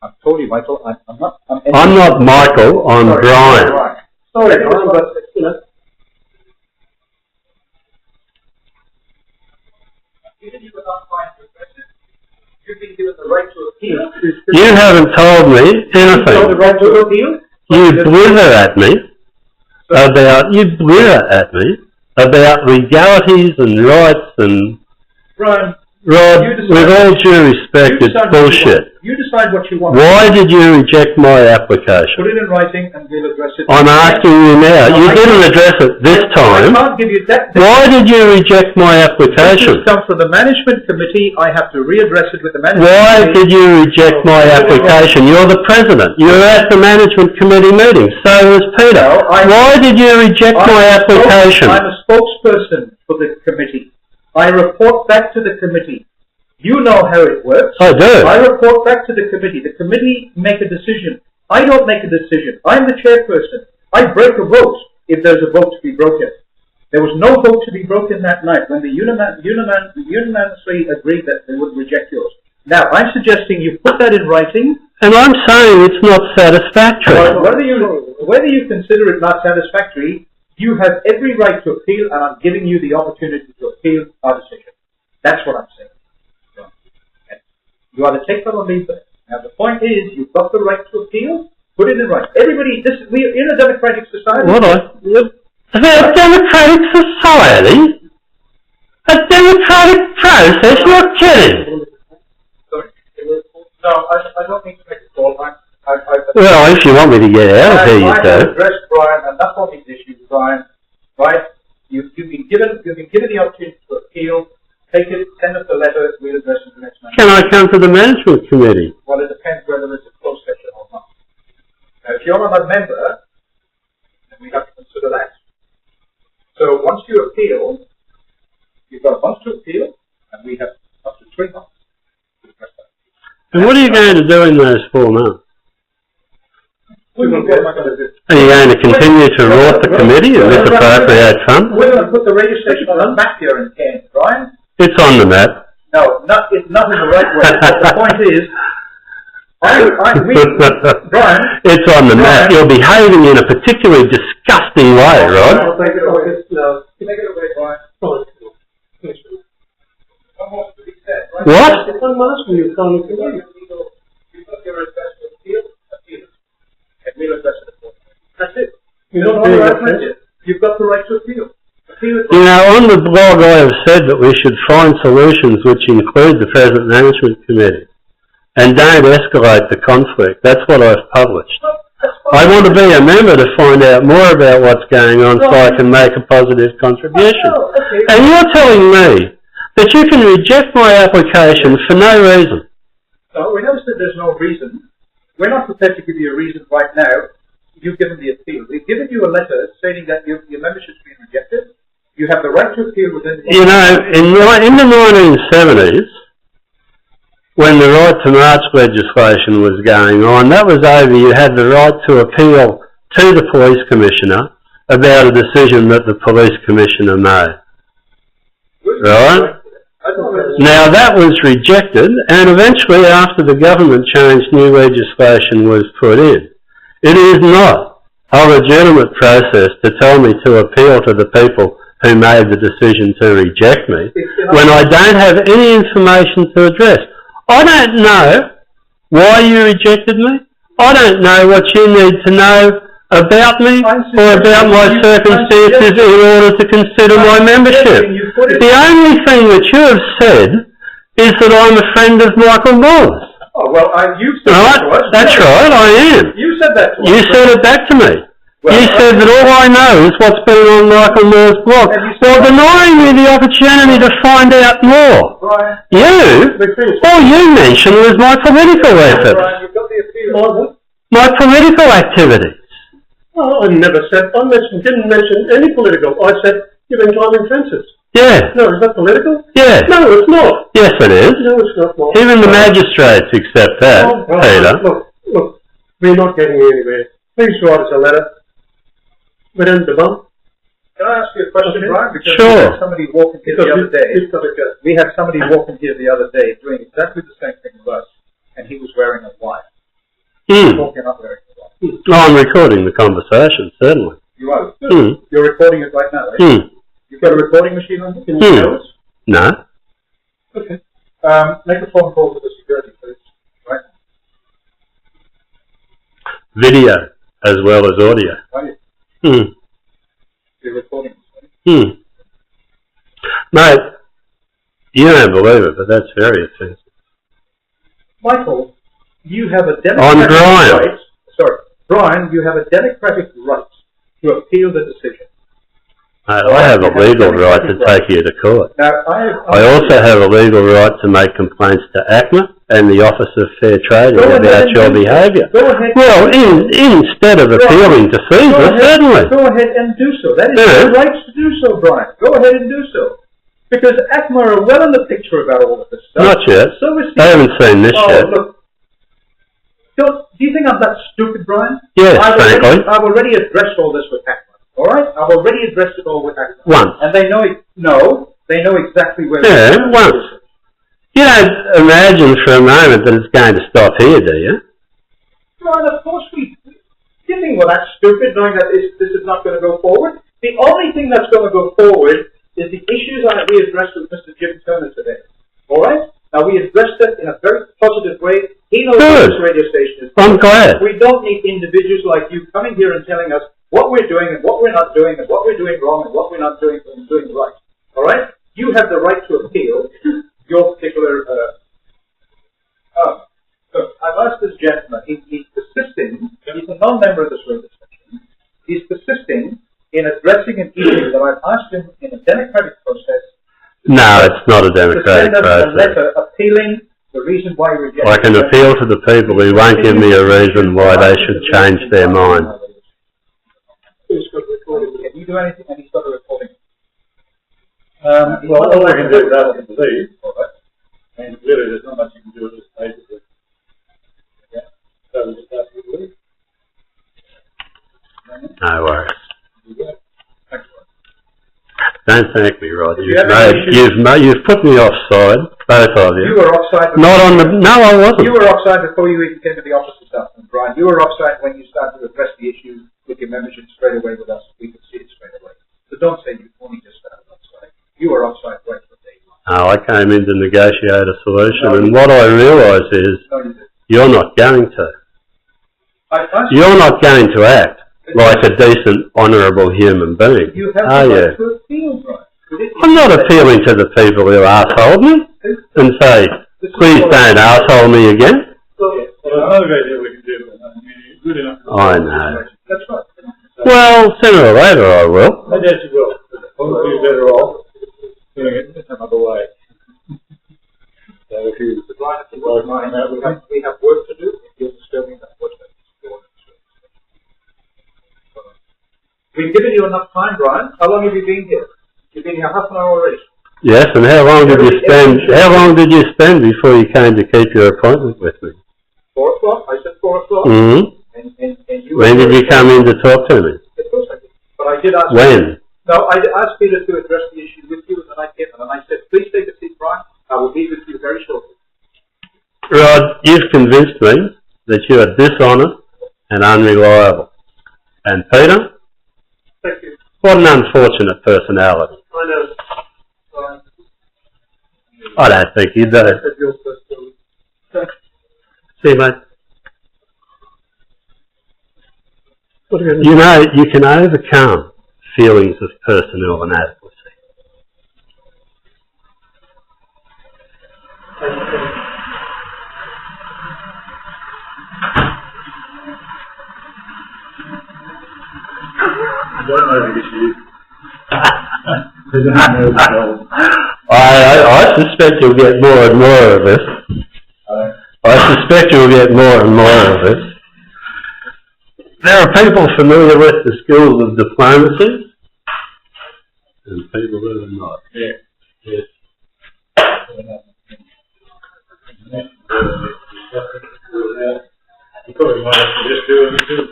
I've told you, Michael, I'm not... I'm not Michael, I'm Brian. Sorry, Brian, but, you know... Given you enough time to address it, you've been given the right to appeal. You haven't told me anything. The right to appeal? You blither at me about legalities and rights and... Brian... Rod, with all due respect, it's bullshit. You decide what you want. Why did you reject my application? Put it in writing and we'll address it. I'm asking you now. No, you didn't address it this time. I can't give you that. Why did you reject my application? This comes from the management committee. I have to readdress it with the management committee. Why did you reject my application? You're the president. You were at the management committee meeting. So was Peter. No, why did you reject my application? I'm a spokesperson for the committee. I report back to the committee. You know how it works. I do. I report back to the committee. The committee make a decision. I don't make a decision. I'm the chairperson. I break a vote if there's a vote to be broken. There was no vote to be broken that night when the unanimously agreed that they would reject yours. Now, I'm suggesting you put that in writing. And I'm saying it's not satisfactory. Well, whether you consider it not satisfactory, you have every right to appeal, and I'm giving you the opportunity to appeal our decision. That's what I'm saying. Okay. You either take that or leave that. Now, the point is, you've got the right to appeal. Put it in writing. Everybody, we're in a democratic society. A democratic society? A democratic process? You're kidding. Sorry? No, I don't need to make a call. Well, if you want me to get out of here, you do. I addressed Brian, and that's all these issues, Brian. Right? You've been given the opportunity to appeal. Take it, send us a letter. We'll address it the next month. Can I come to the management committee? Well, it depends whether it's a closed session or not. Now, if you're not a member, then we have to consider that. So once you appeal, you've got a month to appeal, and we have up to 3 months to address that. And what are you going to do in those 4 months? Are you going to continue to rot the committee and misappropriate funds? We're going to put the radio station on the map here in Cairns, Brian. It's on the map. No, it's not in the right way. But the point is, Brian... It's on the map. You're behaving in a particularly disgusting way, Rod. I'll take it away. No. Take it away, Brian. What? I'm asking you, Connie. You've got your request to appeal. And we'll address it. That's it. You don't have the right to appeal. You've got the right to appeal. You know, on the blog I have said that we should find solutions which include the present management committee and don't escalate the conflict. That's what I've published. I want to be a member to find out more about what's going on so I can make a positive contribution. And you're telling me that you can reject my application for no reason. No, we never said there's no reason. We're not prepared to give you a reason right now. You've given the appeal. We've given you a letter stating that your membership's been rejected. You have the right to appeal within the... You know, in the 1970s, when the right to march legislation was going on, that was over. You had the right to appeal to the police commissioner about a decision that the police commissioner made. Right? Now that was rejected, and eventually after the government changed, new legislation was put in. It is not a legitimate process to tell me to appeal to the people who made the decision to reject me when I don't have any information to address. I don't know why you rejected me. I don't know what you need to know about me or about my circumstances in order to consider my membership. The only thing that you have said is that I'm a friend of Michael Moore's. Oh, well, you said that to us. That's right, I am. You said that to us. You said it back to me. Well, you said that all I know is what's been on Michael Moore's blog. Well, denying me the opportunity to find out more. All you mentioned was my political efforts. My political activities. Oh, I never said, didn't mention any political. I said, you've been climbing fences. Yeah. No, is that political? Yeah. No, it's not. Yes, it is. No, it's not. Even the magistrates accept that, Peter. Look, we're not getting anywhere. Please write us a letter. We don't debunk. Can I ask you a question, Brian? Because sure. We had somebody walking here the other day. We had somebody walking here the other day doing exactly the same thing with us, and he was wearing a white. Talking up there. Oh, I'm recording the conversation, certainly. You are? You're recording it right now, right? You've got a recording machine on you? Can you tell us? No. Okay. Make a phone call to the security, please. Right? Video as well as audio. Right. You're recording this, right? Mate, you don't believe it, but that's very offensive. Michael, you have a democratic right. Sorry, Brian, you have a democratic right to appeal the decision. I have a legal right to take you to court. Now, I also have a legal right to make complaints to ACMA and the Office of Fair Trade about your behaviour. Well, instead of appealing to CESA, certainly. Go ahead and do so. That is your right to do so, Brian. Go ahead and do so. Because ACMA are well in the picture about all of this stuff. Not yet. So is they haven't seen this yet. Look, do you think I'm that stupid, Brian? Yes, frankly. I've already addressed all this with ACMA. All right? I've already addressed it all with ACMA. Once. And they know they know exactly where once. You don't imagine for a moment that it's going to stop here, do you? Brian, of course we... Do you think we're that stupid knowing that this is not going to go forward? The only thing that's going to go forward is the issues that we addressed with Mr. Jim Turner today. All right? Now, we addressed it in a very positive way. He knows what this radio station is. I'm glad. We don't need individuals like you coming here and telling us what we're doing and what we're not doing and what we're doing wrong and what we're not doing and doing right. All right? You have the right to appeal your particular... Look, I've asked this gentleman. He's persisting. He's a non-member of this radio station. He's persisting in addressing an issue that I've asked him in a democratic process. No, it's not a democratic process. To send us a letter appealing the reason why we reject. I can appeal to the people who won't give me a reason why they should change their mind. Can you do anything? And he's got a recording. Well, all I can do is ask him to leave. And really, there's not much you can do at this stage. Yeah. So we just ask him to leave. No worries. Thanks, Don't thank me, Rod. You've put me offside, both of you. You were offside. No, I wasn't. You were offside before you even came to the office this afternoon, Brian. You were offside when you started to address the issue with your membership straight away with us. We could see it straight away. So don't say you only just started offside. You were offside right from day one. No, I came in to negotiate a solution, and what I realise is you're not going to. You're not going to act like a decent, honourable human being, you have are you? To appeal, Brian. I'm not appealing to the people who arsehole me and say, please don't arsehole me again. I know. That's right. Well, sooner or later I will. Yes, you will. Probably better off doing it another way. So if you we have work to do. If you're disturbing that work, we've given you enough time, Brian. How long have you been here? You've been here half an hour already. Yes, and how long did you spend? How long did you spend before you came to keep your appointment with me? 4 o'clock. I said 4 o'clock. Mm-hmm. And you when did you come in to talk to me? Of course I did. But I did ask. When? No, I asked Peter to address the issue with you, and then I came in and I said, please take a seat, Brian. I will be with you very shortly. Rod, you've convinced me that you are dishonest and unreliable. And Peter? Thank you. What an unfortunate personality. I know. I don't think you do. See, mate? You know, you can overcome feelings of personal inadequacy. I suspect you'll get more and more of this. I suspect you'll get more and more of this. There are people familiar with the skills of diplomacy and people who are not. Yeah. Yes. You probably might have to just do it.